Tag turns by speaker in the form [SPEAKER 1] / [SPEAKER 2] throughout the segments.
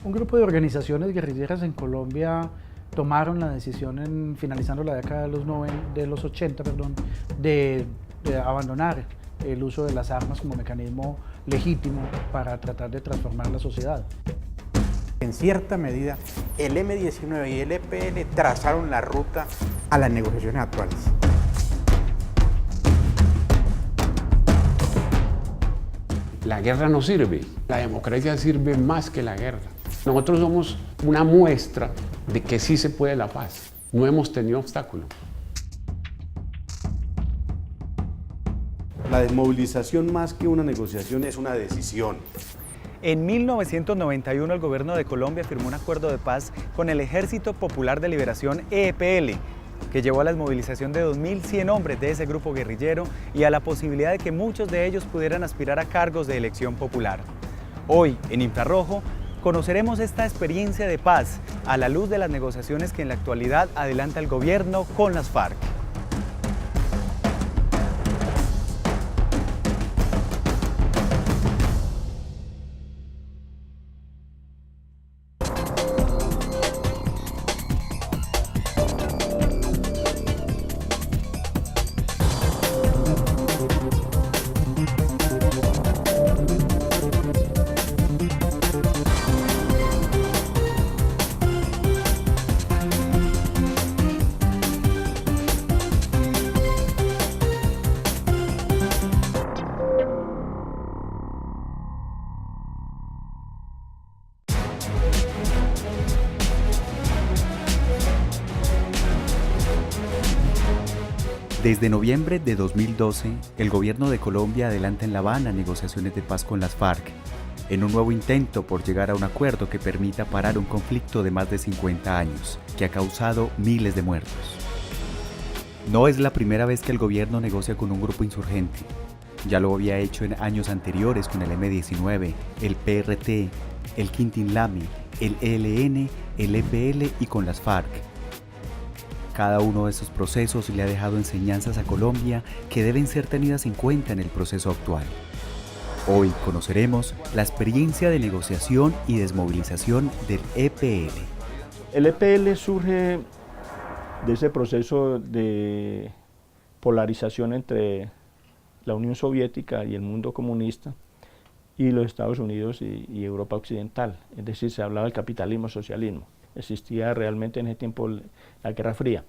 [SPEAKER 1] Un grupo de organizaciones guerrilleras en Colombia tomaron la decisión, finalizando la década de los 80, de abandonar el uso de las armas como mecanismo legítimo para tratar de transformar la sociedad.
[SPEAKER 2] En cierta medida, el M-19 y el EPL trazaron la ruta a las negociaciones actuales.
[SPEAKER 3] La guerra no sirve, la democracia sirve más que la guerra. Nosotros somos una muestra de que sí se puede la paz. No hemos tenido obstáculos.
[SPEAKER 4] La desmovilización, más que una negociación, es una decisión.
[SPEAKER 5] En 1991 el gobierno de Colombia firmó un acuerdo de paz con el Ejército Popular de Liberación EPL, que llevó a la desmovilización de 2.100 hombres de ese grupo guerrillero y a la posibilidad de que muchos de ellos pudieran aspirar a cargos de elección popular. Hoy, en Infrarrojo, conoceremos esta experiencia de paz a la luz de las negociaciones que en la actualidad adelanta el gobierno con las FARC.
[SPEAKER 6] Desde noviembre de 2012, el gobierno de Colombia adelanta en La Habana negociaciones de paz con las FARC, en un nuevo intento por llegar a un acuerdo que permita parar un conflicto de más de 50 años, que ha causado miles de muertos. No es la primera vez que el gobierno negocia con un grupo insurgente. Ya lo había hecho en años anteriores con el M-19, el PRT, el Quintín-Lame, el ELN, el EPL y con las FARC. Cada uno de estos procesos le ha dejado enseñanzas a Colombia que deben ser tenidas en cuenta en el proceso actual. Hoy conoceremos la experiencia de negociación y desmovilización del EPL.
[SPEAKER 7] El EPL surge de ese proceso de polarización entre la Unión Soviética y el mundo comunista y los Estados Unidos y Europa Occidental. Es decir, se hablaba del capitalismo-socialismo. Existía realmente en ese tiempo la Guerra Fría.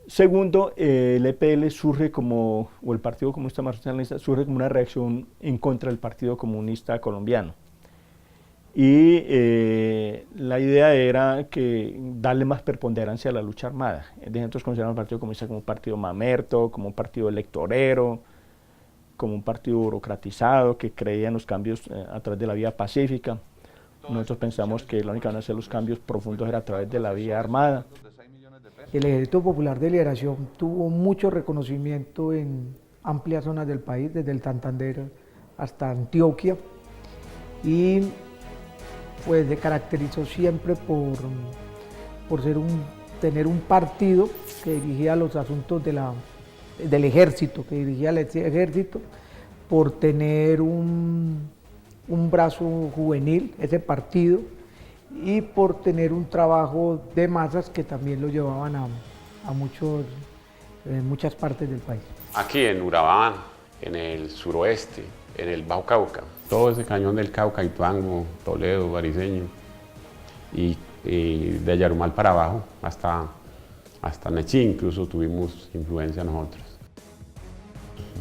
[SPEAKER 7] Segundo, el EPL surge o el Partido Comunista Marxista surge como una reacción en contra del Partido Comunista Colombiano. Y la idea era darle más preponderancia a la lucha armada. Nosotros consideramos al Partido Comunista como un partido mamerto, como un partido electorero, como un partido burocratizado que creía en los cambios a través de la vía pacífica. Nosotros pensamos que la única manera de hacer los cambios profundos era a través de la vía armada.
[SPEAKER 1] El Ejército Popular de Liberación tuvo mucho reconocimiento en amplias zonas del país, desde el Santander hasta Antioquia, y pues se caracterizó siempre por tener un partido que dirigía los asuntos del ejército, por tener un brazo juvenil, ese partido, y por tener un trabajo de masas que también lo llevaban a muchas partes del país.
[SPEAKER 3] Aquí en Urabá, en el suroeste, en el Bajo Cauca, todo ese cañón del Cauca, Ituango, Toledo, Bariceño, y de Yarumal para abajo, hasta Nechí incluso tuvimos influencia nosotros.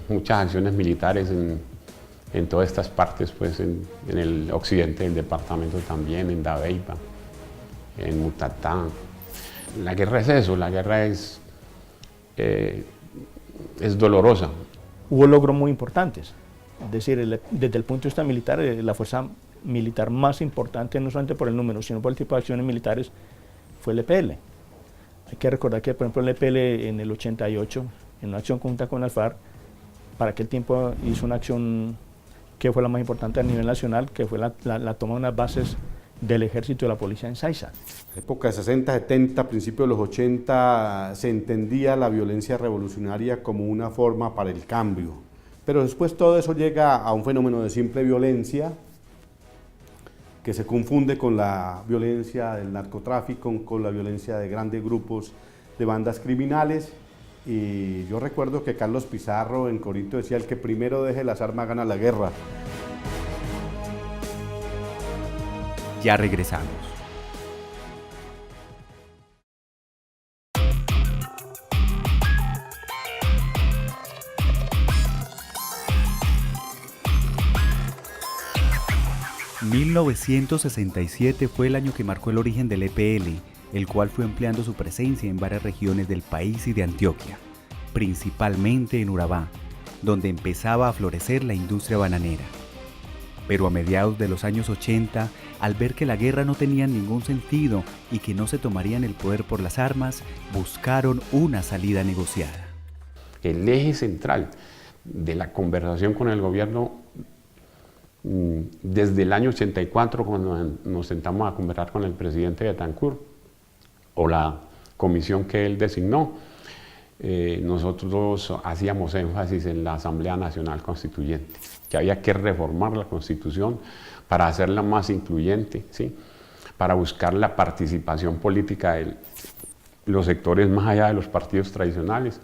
[SPEAKER 3] Muchas acciones militares en todas estas partes, pues en el occidente del departamento también, en Dabeiba, en Mutatá. La guerra es eso, la guerra es dolorosa.
[SPEAKER 7] Hubo logros muy importantes, es decir, desde el punto de vista militar, la fuerza militar más importante, no solamente por el número, sino por el tipo de acciones militares, fue el EPL. Hay que recordar que, por ejemplo, el EPL en el 88, en una acción conjunta con el FARC, para aquel tiempo hizo una acción que fue la más importante a nivel nacional, que fue la toma de unas bases del ejército y de la policía en Saiza.
[SPEAKER 4] En la época de 60, 70, principios de los 80, se entendía la violencia revolucionaria como una forma para el cambio. Pero después todo eso llega a un fenómeno de simple violencia que se confunde con la violencia del narcotráfico, con la violencia de grandes grupos de bandas criminales. Y yo recuerdo que Carlos Pizarro en Corinto decía: el que primero deje las armas gana la guerra.
[SPEAKER 6] Ya regresamos. ...1967 fue el año que marcó el origen del EPL, el cual fue ampliando su presencia en varias regiones del país y de Antioquia, principalmente en Urabá, donde empezaba a florecer la industria bananera. Pero a mediados de los años 80, al ver que la guerra no tenía ningún sentido y que no se tomarían el poder por las armas, buscaron una salida negociada.
[SPEAKER 3] El eje central de la conversación con el gobierno desde el año 84, cuando nos sentamos a conversar con el presidente Betancur, o la comisión que él designó, nosotros hacíamos énfasis en la Asamblea Nacional Constituyente, que había que reformar la Constitución para hacerla más incluyente, ¿sí? Para buscar la participación política de los sectores más allá de los partidos tradicionales.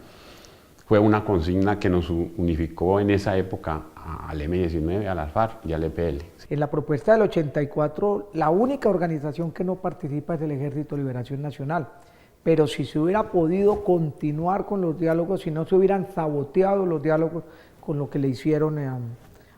[SPEAKER 3] Fue una consigna que nos unificó en esa época al M-19, a las FARC y al EPL.
[SPEAKER 1] En la propuesta del 84, la única organización que no participa es el Ejército de Liberación Nacional. Pero si se hubiera podido continuar con los diálogos, si no se hubieran saboteado los diálogos con lo que le hicieron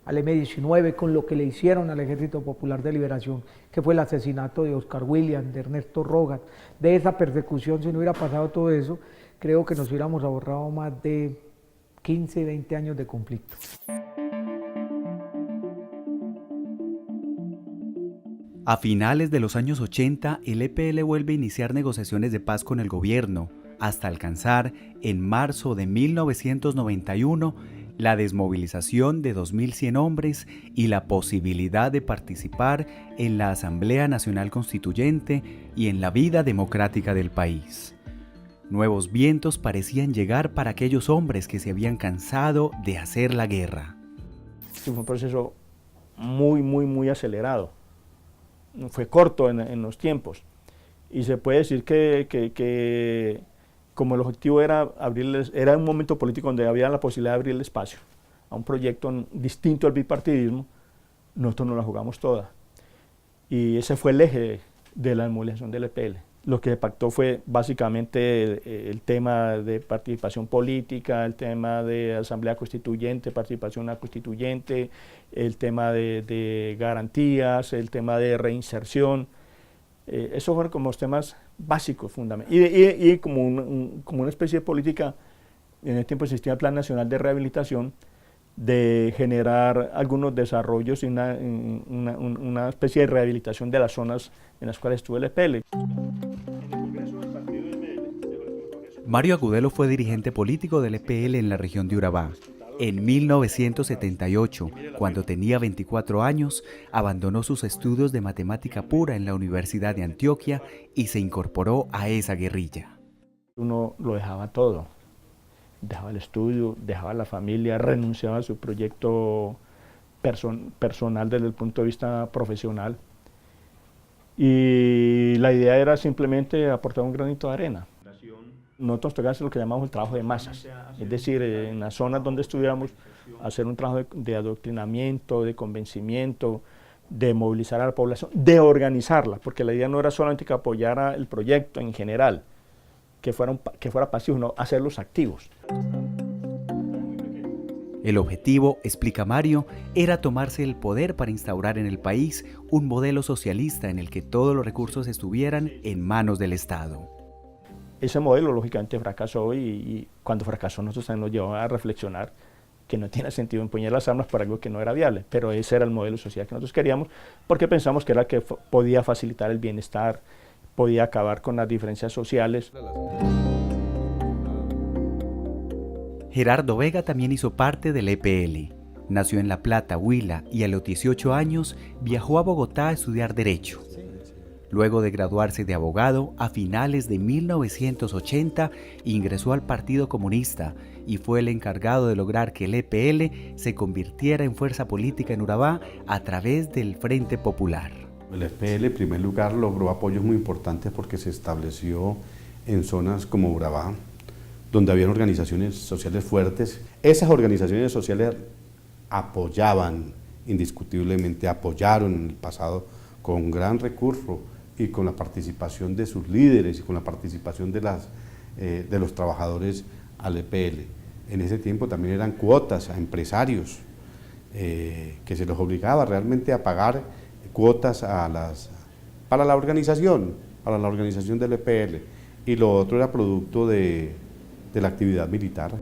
[SPEAKER 1] al M-19, con lo que le hicieron al Ejército Popular de Liberación, que fue el asesinato de Oscar William, de Ernesto Rogas, de esa persecución, si no hubiera pasado todo eso, creo que nos hubiéramos ahorrado más de 15, 20 años de conflicto.
[SPEAKER 6] A finales de los años 80, el EPL vuelve a iniciar negociaciones de paz con el gobierno, hasta alcanzar, en marzo de 1991, la desmovilización de 2.100 hombres y la posibilidad de participar en la Asamblea Nacional Constituyente y en la vida democrática del país. Nuevos vientos parecían llegar para aquellos hombres que se habían cansado de hacer la guerra.
[SPEAKER 7] Fue un proceso muy acelerado. Fue corto en los tiempos. Y se puede decir que como el objetivo era era un momento político donde había la posibilidad de abrir el espacio a un proyecto distinto al bipartidismo, nosotros nos la jugamos toda. Y ese fue el eje de la movilización del EPL. Lo que se pactó fue básicamente el tema de participación política, el tema de asamblea constituyente, participación a constituyente, el tema de garantías, el tema de reinserción. Esos fueron como los temas básicos, fundamentales. Y como una especie de política, en el tiempo existía el Plan Nacional de Rehabilitación, de generar algunos desarrollos y una especie de rehabilitación de las zonas en las cuales estuvo el EPL.
[SPEAKER 6] Mario Agudelo fue dirigente político del EPL en la región de Urabá. En 1978, cuando tenía 24 años, abandonó sus estudios de matemática pura en la Universidad de Antioquia y se incorporó a esa guerrilla.
[SPEAKER 7] Uno lo dejaba todo, dejaba el estudio, dejaba la familia, renunciaba a su proyecto personal desde el punto de vista profesional. Y la idea era simplemente aportar un granito de arena. Nosotros tocamos lo que llamamos el trabajo de masas, es decir, en las zonas donde estuviéramos, hacer un trabajo de adoctrinamiento, de convencimiento, de movilizar a la población, de organizarla, porque la idea no era solamente que apoyara el proyecto en general, que fuera pasivo, sino hacerlos activos.
[SPEAKER 6] El objetivo, explica Mario, era tomarse el poder para instaurar en el país un modelo socialista en el que todos los recursos estuvieran en manos del Estado.
[SPEAKER 7] Ese modelo lógicamente fracasó y cuando fracasó nosotros también nos llevó a reflexionar que no tiene sentido empuñar las armas para algo que no era viable, pero ese era el modelo social que nosotros queríamos porque pensamos que era el que podía facilitar el bienestar, podía acabar con las diferencias sociales.
[SPEAKER 6] Gerardo Vega también hizo parte del EPL. Nació en La Plata, Huila, y a los 18 años viajó a Bogotá a estudiar Derecho. Luego de graduarse de abogado, a finales de 1980 ingresó al Partido Comunista y fue el encargado de lograr que el EPL se convirtiera en fuerza política en Urabá a través del Frente Popular.
[SPEAKER 4] El EPL, en primer lugar, logró apoyos muy importantes porque se estableció en zonas como Urabá, donde habían organizaciones sociales fuertes. Esas organizaciones sociales apoyaban, indiscutiblemente apoyaron en el pasado con gran recurso y con la participación de sus líderes y con la participación de los trabajadores al EPL. En ese tiempo también eran cuotas a empresarios que se los obligaba realmente a pagar cuotas para la organización del EPL, y lo otro era producto de la actividad militar.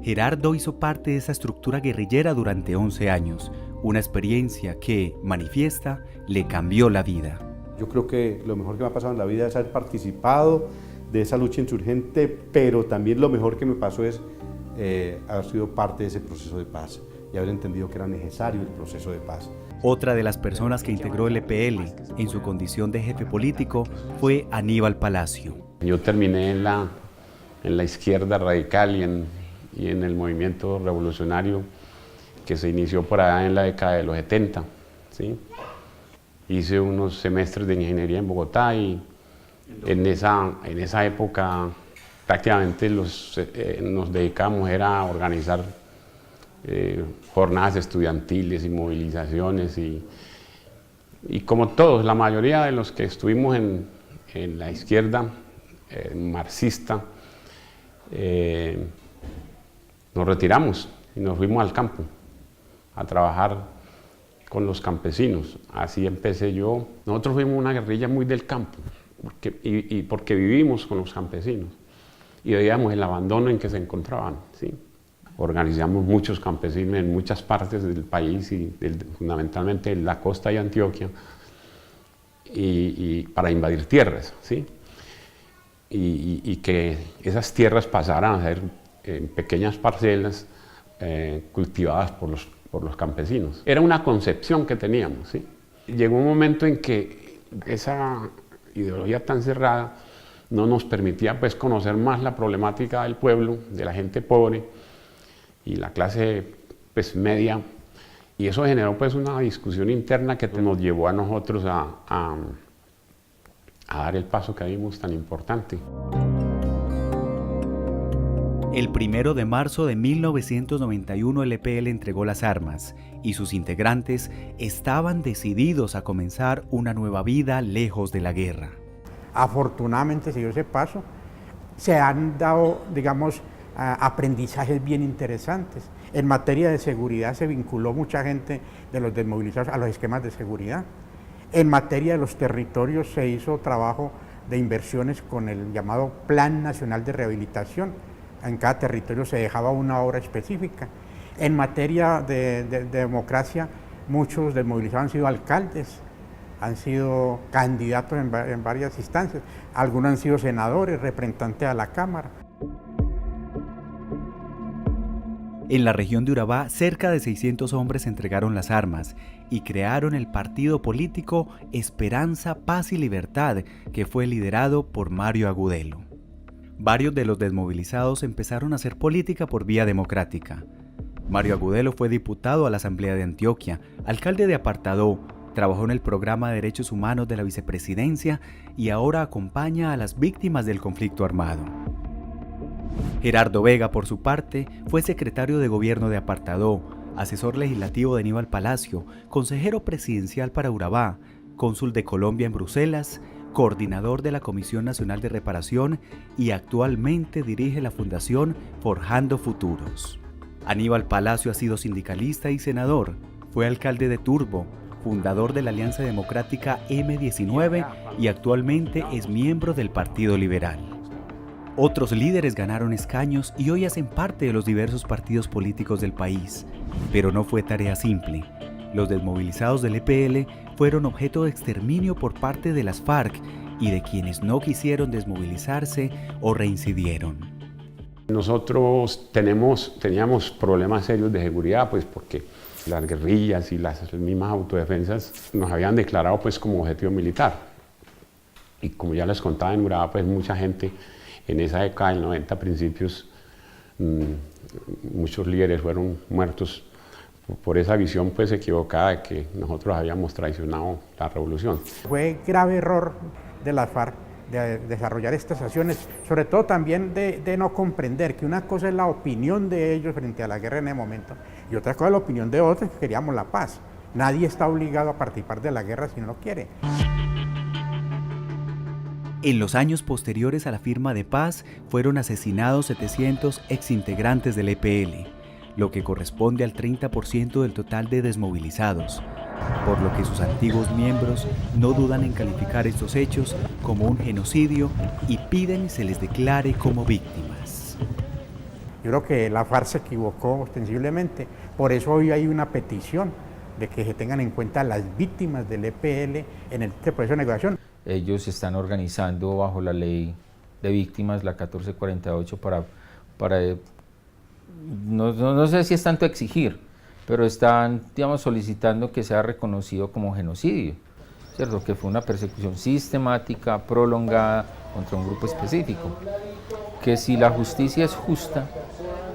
[SPEAKER 6] Gerardo hizo parte de esa estructura guerrillera durante 11 años, una experiencia que, manifiesta, le cambió la vida.
[SPEAKER 4] Yo creo que lo mejor que me ha pasado en la vida es haber participado de esa lucha insurgente, pero también lo mejor que me pasó es haber sido parte de ese proceso de paz y haber entendido que era necesario el proceso de paz.
[SPEAKER 6] Otra de las personas que integró el EPL en su condición de jefe político fue Aníbal Palacio.
[SPEAKER 3] Yo terminé en la izquierda radical y en el movimiento revolucionario que se inició por allá en la década de los 70. ¿Sí? Hice unos semestres de ingeniería en Bogotá y en esa época prácticamente nos dedicamos a organizar jornadas estudiantiles y movilizaciones y como todos, la mayoría de los que estuvimos en la izquierda marxista, nos retiramos y nos fuimos al campo a trabajar con los campesinos. Así empecé yo. Nosotros fuimos una guerrilla muy del campo porque vivimos con los campesinos y veíamos el abandono en que se encontraban. ¿Sí? Organizamos muchos campesinos en muchas partes del país y fundamentalmente en la costa y Antioquia y para invadir tierras, ¿sí? Y que esas tierras pasaran a ser pequeñas parcelas cultivadas por los campesinos. Era una concepción que teníamos, ¿sí? Llegó un momento en que esa ideología tan cerrada no nos permitía pues conocer más la problemática del pueblo, de la gente pobre y la clase pues media, y eso generó pues una discusión interna que nos llevó a nosotros a dar el paso que dimos tan importante.
[SPEAKER 6] El 1 de marzo de 1991 el EPL entregó las armas y sus integrantes estaban decididos a comenzar una nueva vida lejos de la guerra.
[SPEAKER 2] Afortunadamente se dio ese paso, se han dado, digamos, aprendizajes bien interesantes. En materia de seguridad se vinculó mucha gente de los desmovilizados a los esquemas de seguridad. En materia de los territorios se hizo trabajo de inversiones con el llamado Plan Nacional de Rehabilitación. En cada territorio se dejaba una obra específica. En materia de democracia, muchos desmovilizados han sido alcaldes, han sido candidatos en varias instancias, algunos han sido senadores, representantes a la Cámara.
[SPEAKER 6] En la región de Urabá, cerca de 600 hombres entregaron las armas y crearon el partido político Esperanza, Paz y Libertad, que fue liderado por Mario Agudelo. Varios de los desmovilizados empezaron a hacer política por vía democrática. Mario Agudelo fue diputado a la Asamblea de Antioquia, alcalde de Apartadó, trabajó en el programa de Derechos Humanos de la Vicepresidencia y ahora acompaña a las víctimas del conflicto armado. Gerardo Vega, por su parte, fue secretario de Gobierno de Apartadó, asesor legislativo de Aníbal Palacio, consejero presidencial para Urabá, cónsul de Colombia en Bruselas, coordinador de la Comisión Nacional de Reparación y actualmente dirige la Fundación Forjando Futuros. Aníbal Palacio ha sido sindicalista y senador, fue alcalde de Turbo, fundador de la Alianza Democrática M19 y actualmente es miembro del Partido Liberal. Otros líderes ganaron escaños y hoy hacen parte de los diversos partidos políticos del país, pero no fue tarea simple. Los desmovilizados del EPL fueron objeto de exterminio por parte de las FARC y de quienes no quisieron desmovilizarse o reincidieron.
[SPEAKER 3] Nosotros teníamos problemas serios de seguridad, pues porque las guerrillas y las mismas autodefensas nos habían declarado pues como objetivo militar. Y como ya les contaba en Urabá, pues mucha gente en esa década del 90 principios, muchos líderes fueron muertos por esa visión pues equivocada de que nosotros habíamos traicionado la revolución.
[SPEAKER 2] Fue grave error de las FARC de desarrollar estas acciones, sobre todo también de no comprender que una cosa es la opinión de ellos frente a la guerra en ese momento y otra cosa es la opinión de otros que queríamos la paz. Nadie está obligado a participar de la guerra si no lo quiere.
[SPEAKER 6] En los años posteriores a la firma de paz fueron asesinados 700 exintegrantes del EPL, lo que corresponde al 30% del total de desmovilizados, por lo que sus antiguos miembros no dudan en calificar estos hechos como un genocidio y piden se les declare como víctimas.
[SPEAKER 2] Yo creo que la FARC se equivocó ostensiblemente, por eso hoy hay una petición de que se tengan en cuenta las víctimas del EPL en este proceso de negociación.
[SPEAKER 8] Ellos se están organizando bajo la ley de víctimas, la 1448, para no sé si es tanto exigir, pero están, digamos, solicitando que sea reconocido como genocidio, ¿cierto? Que fue una persecución sistemática, prolongada contra un grupo específico. Que si la justicia es justa,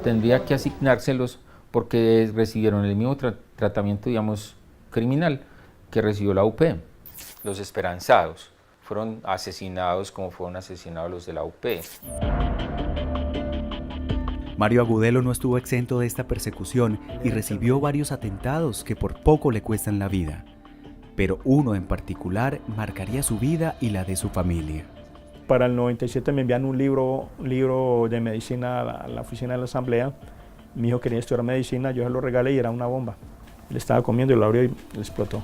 [SPEAKER 8] tendría que asignárselos porque recibieron el mismo tratamiento, digamos, criminal que recibió la UP. Los esperanzados fueron asesinados como fueron asesinados los de la UP.
[SPEAKER 6] Mario Agudelo no estuvo exento de esta persecución y recibió varios atentados que por poco le cuestan la vida. Pero uno en particular marcaría su vida y la de su familia.
[SPEAKER 7] Para el 97 me envían un libro de medicina a la oficina de la asamblea. Mi hijo quería estudiar medicina, yo se lo regalé y era una bomba. Él estaba comiendo y lo abrió y le explotó.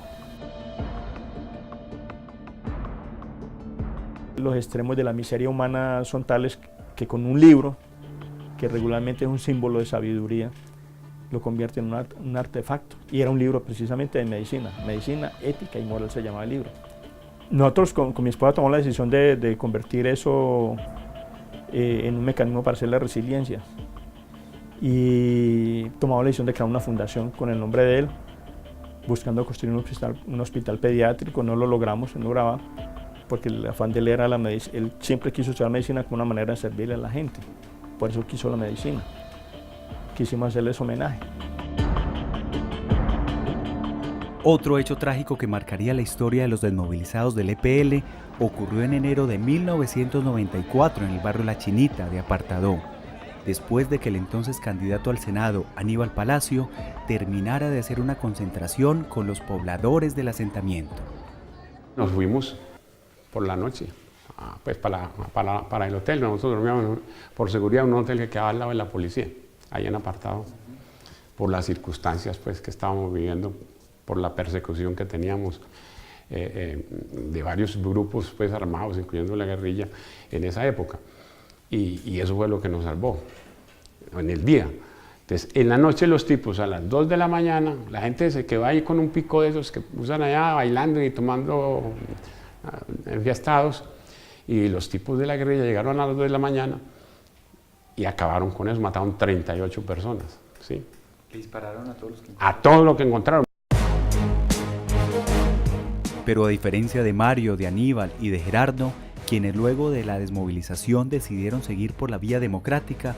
[SPEAKER 7] Los extremos de la miseria humana son tales que con un libro, que regularmente es un símbolo de sabiduría, lo convierte en un artefacto. Y era un libro precisamente de medicina, ética y moral se llamaba el libro. Nosotros con mi esposa tomamos la decisión de convertir eso en un mecanismo para hacer la resiliencia. Y tomamos la decisión de crear una fundación con el nombre de él, buscando construir un hospital pediátrico. No lo logramos, no lograba, porque el afán de él era la medicina. Él siempre quiso usar medicina como una manera de servirle a la gente. Por eso quiso la medicina. Quisimos hacerles homenaje.
[SPEAKER 6] Otro hecho trágico que marcaría la historia de los desmovilizados del EPL ocurrió en enero de 1994 en el barrio La Chinita de Apartadó, después de que el entonces candidato al Senado, Aníbal Palacio, terminara de hacer una concentración con los pobladores del asentamiento.
[SPEAKER 3] Nos fuimos por la noche, pues para el hotel. Nosotros dormíamos por seguridad en un hotel que quedaba al lado de la policía, ahí en Apartado, por las circunstancias pues que estábamos viviendo, por la persecución que teníamos de varios grupos pues armados, incluyendo la guerrilla en esa época. Y eso fue lo que nos salvó en el día. Entonces, en la noche los tipos a las 2 de la mañana, la gente se quedó ahí con un pico de esos que usan allá bailando y tomando enfiestados, y los tipos de la guerrilla llegaron a las 2 de la mañana y acabaron con eso, mataron 38 personas. ¿Sí?
[SPEAKER 8] ¿Le dispararon a todos los que
[SPEAKER 3] encontraron? A todo lo que encontraron.
[SPEAKER 6] Pero a diferencia de Mario, de Aníbal y de Gerardo, quienes luego de la desmovilización decidieron seguir por la vía democrática,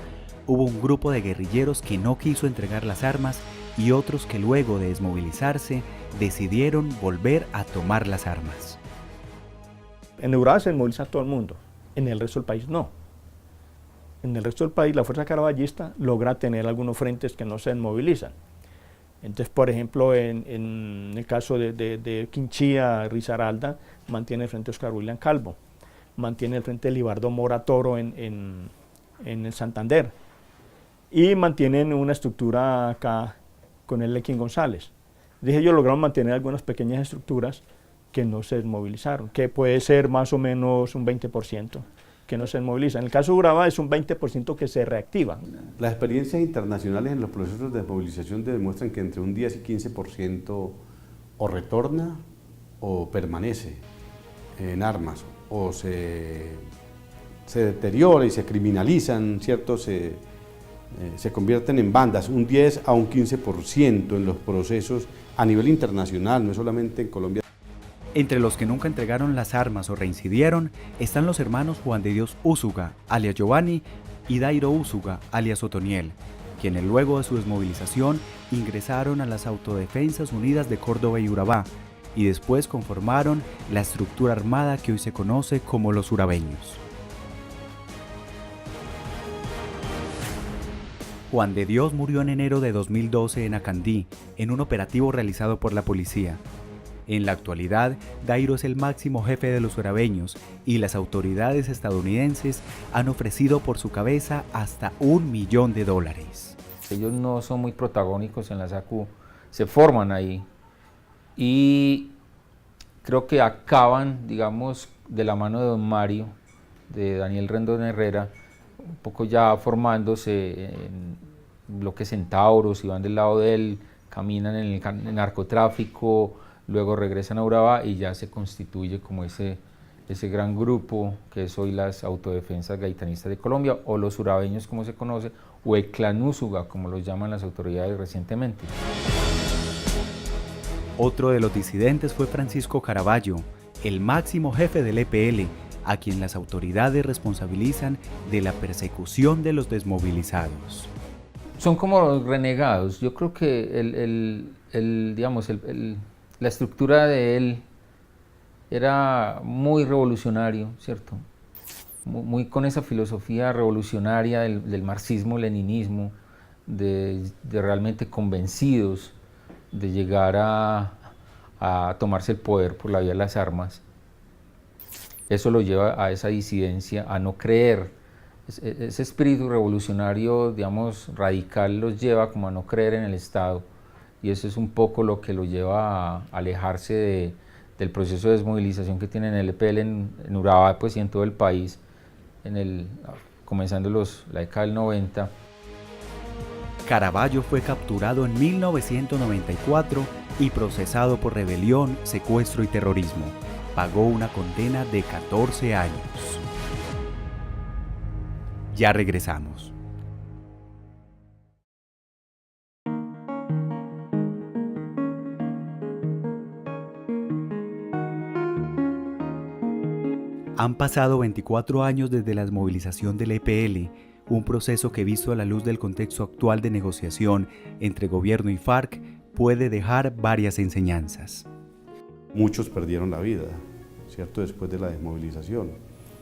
[SPEAKER 6] hubo un grupo de guerrilleros que no quiso entregar las armas y otros que luego de desmovilizarse decidieron volver a tomar las armas.
[SPEAKER 7] En Urabá se desmoviliza todo el mundo, en el resto del país no. En el resto del país la fuerza caravallista logra tener algunos frentes que no se desmovilizan. Entonces, por ejemplo, en el caso de Quinchía, Risaralda, mantiene el frente Oscar William Calvo, mantiene el frente Libardo Mora Toro en el Santander, y mantienen una estructura acá con el Lequín González. Ellos lograron mantener algunas pequeñas estructuras que no se desmovilizaron, que puede ser más o menos un 20% que no se desmoviliza. En el caso de Urabá es un 20% que se reactiva.
[SPEAKER 4] Las experiencias internacionales en los procesos de desmovilización demuestran que entre un 10 y 15% o retorna o permanece en armas, o se deteriora y se criminalizan, ¿cierto? Se convierten en bandas, un 10 a un 15% en los procesos a nivel internacional, no solamente en Colombia.
[SPEAKER 6] Entre los que nunca entregaron las armas o reincidieron están los hermanos Juan de Dios Úsuga, alias Giovanni, y Dairo Úsuga, alias Otoniel, quienes luego de su desmovilización ingresaron a las Autodefensas Unidas de Córdoba y Urabá, y después conformaron la estructura armada que hoy se conoce como los urabeños. Juan de Dios murió en enero de 2012 en Acandí, en un operativo realizado por la policía. En la actualidad, Dairo es el máximo jefe de los urabeños y las autoridades estadounidenses han ofrecido por su cabeza hasta $1 millón.
[SPEAKER 8] Ellos no son muy protagónicos en la SACU, se forman ahí y creo que acaban, digamos, de la mano de don Mario, de Daniel Rendón Herrera, un poco ya formándose en bloques centauros y van del lado de él, caminan en el narcotráfico, luego regresan a Urabá y ya se constituye como ese gran grupo que es hoy las Autodefensas Gaitanistas de Colombia, o los urabeños como se conoce, o el Clan Úsuga como los llaman las autoridades recientemente.
[SPEAKER 6] Otro de los disidentes fue Francisco Caraballo, el máximo jefe del EPL, a quien las autoridades responsabilizan de la persecución de los desmovilizados.
[SPEAKER 8] Son como los renegados. Yo creo que la estructura de él era muy revolucionario, ¿cierto? Muy con esa filosofía revolucionaria del marxismo-leninismo, de realmente convencidos de llegar a tomarse el poder por la vía de las armas. Eso lo lleva a esa disidencia, a no creer. Ese espíritu revolucionario, digamos, radical, los lleva como a no creer en el Estado, y eso es un poco lo que lo lleva a alejarse del proceso de desmovilización que tiene en el EPL en Urabá, pues, y en todo el país, comenzando la década del 90.
[SPEAKER 6] Caraballo fue capturado en 1994 y procesado por rebelión, secuestro y terrorismo. Pagó una condena de 14 años. Ya regresamos. Han pasado 24 años desde la desmovilización del EPL, un proceso que, visto a la luz del contexto actual de negociación entre gobierno y FARC, puede dejar varias enseñanzas.
[SPEAKER 4] Muchos perdieron la vida, ¿cierto?, después de la desmovilización.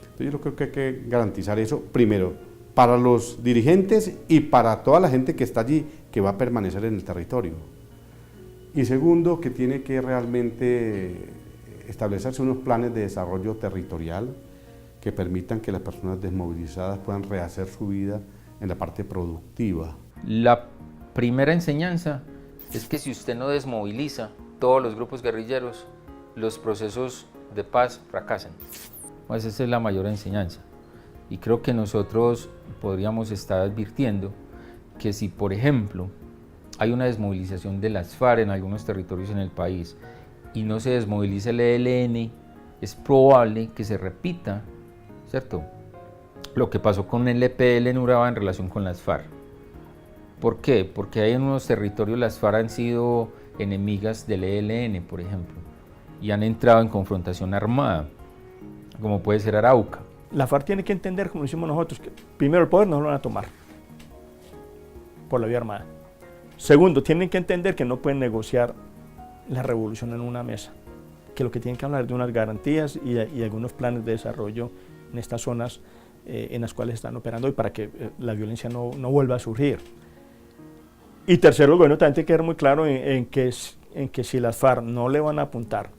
[SPEAKER 4] Entonces yo creo que hay que garantizar eso, primero, para los dirigentes y para toda la gente que está allí, que va a permanecer en el territorio. Y segundo, que tiene que realmente establecerse unos planes de desarrollo territorial que permitan que las personas desmovilizadas puedan rehacer su vida en la parte productiva.
[SPEAKER 8] La primera enseñanza es que si usted no desmoviliza todos los grupos guerrilleros, los procesos de paz fracasan. Pues esa es la mayor enseñanza. Y creo que nosotros podríamos estar advirtiendo que si, por ejemplo, hay una desmovilización de las FARC en algunos territorios en el país y no se desmoviliza el ELN, es probable que se repita, ¿cierto?, lo que pasó con el EPL en Urabá en relación con las FARC. ¿Por qué? Porque hay en unos territorios las FARC han sido enemigas del ELN, por ejemplo, y han entrado en confrontación armada, como puede ser Arauca.
[SPEAKER 7] La FARC tiene que entender, como decimos nosotros, que primero el poder no lo van a tomar por la vía armada. Segundo, tienen que entender que no pueden negociar la revolución en una mesa, que lo que tienen que hablar es de unas garantías y algunos planes de desarrollo en estas zonas en las cuales están operando y para que la violencia no vuelva a surgir. Y tercero, el gobierno también tiene que quedar muy claro en que si las FARC no le van a apuntar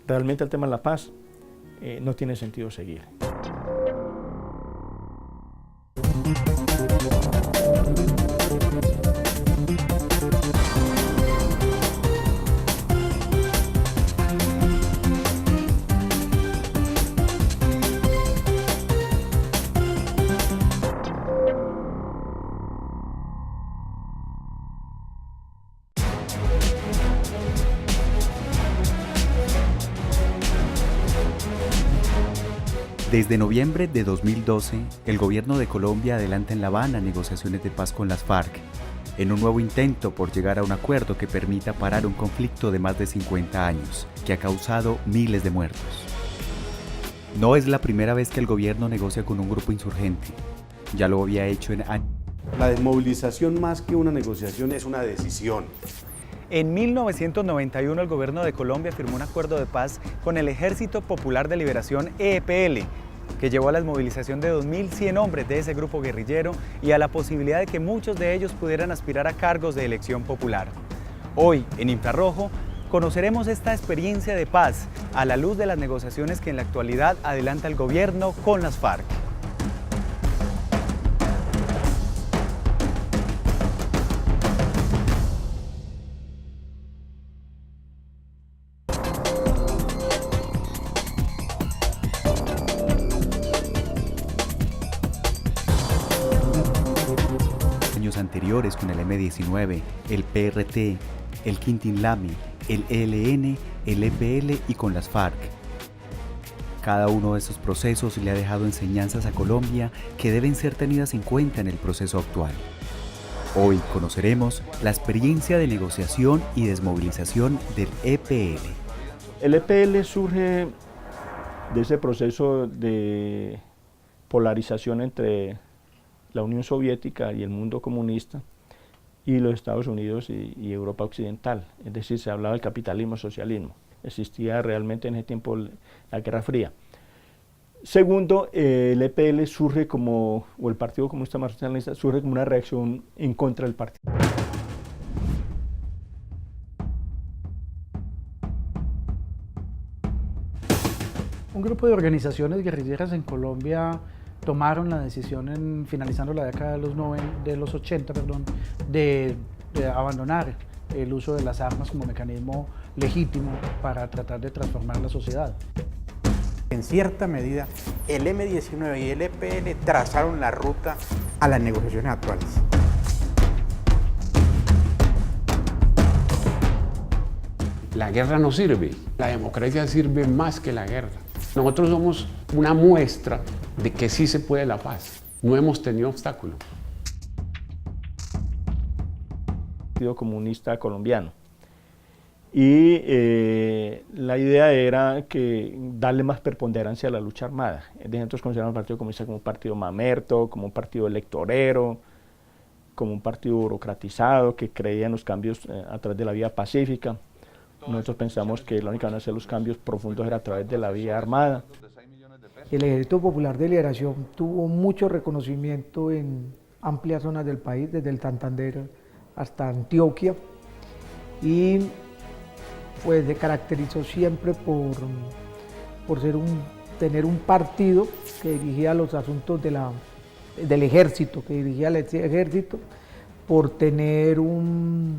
[SPEAKER 7] realmente al tema de la paz, no tiene sentido seguir.
[SPEAKER 6] Desde noviembre de 2012, el gobierno de Colombia adelanta en La Habana negociaciones de paz con las FARC, en un nuevo intento por llegar a un acuerdo que permita parar un conflicto de más de 50 años, que ha causado miles de muertos. No es la primera vez que el gobierno negocia con un grupo insurgente. Ya lo había hecho
[SPEAKER 4] La desmovilización, más que una negociación, es una decisión.
[SPEAKER 5] En 1991 el gobierno de Colombia firmó un acuerdo de paz con el Ejército Popular de Liberación EPL, que llevó a la desmovilización de 2.100 hombres de ese grupo guerrillero y a la posibilidad de que muchos de ellos pudieran aspirar a cargos de elección popular. Hoy, en Infrarrojo, conoceremos esta experiencia de paz a la luz de las negociaciones que en la actualidad adelanta el gobierno con las FARC.
[SPEAKER 6] Años anteriores con el M-19, el PRT, el Quintín-Lamy, el ELN, el EPL y con las FARC. Cada uno de estos procesos le ha dejado enseñanzas a Colombia que deben ser tenidas en cuenta en el proceso actual. Hoy conoceremos la experiencia de negociación y desmovilización del EPL.
[SPEAKER 7] El EPL surge de ese proceso de polarización entre la Unión Soviética y el mundo comunista y los Estados Unidos y Europa Occidental. Es decir, se hablaba del capitalismo, socialismo. Existía realmente en ese tiempo la Guerra Fría. Segundo, el EPL surge como, o el Partido Comunista Marxista surge como una reacción en contra del partido.
[SPEAKER 9] Un grupo de organizaciones guerrilleras en Colombia tomaron la decisión, finalizando la década de los 80, de abandonar el uso de las armas como mecanismo legítimo para tratar de transformar la sociedad.
[SPEAKER 2] En cierta medida, el M-19 y el EPL trazaron la ruta a las negociaciones actuales.
[SPEAKER 3] La guerra no sirve, la democracia sirve más que la guerra. Nosotros somos una muestra de que sí se puede la paz. No hemos tenido obstáculos.
[SPEAKER 7] Partido Comunista Colombiano. Y la idea era que darle más preponderancia a la lucha armada. Nosotros consideramos al Partido Comunista como un partido mamerto, como un partido electorero, como un partido burocratizado que creía en los cambios a través de la vía pacífica. Nosotros pensamos que la única manera de hacer los cambios profundos era a través de la vía armada.
[SPEAKER 1] El Ejército Popular de Liberación tuvo mucho reconocimiento en amplias zonas del país, desde el Santander hasta Antioquia, y pues se caracterizó siempre por tener un partido que dirigía los asuntos del ejército, por tener un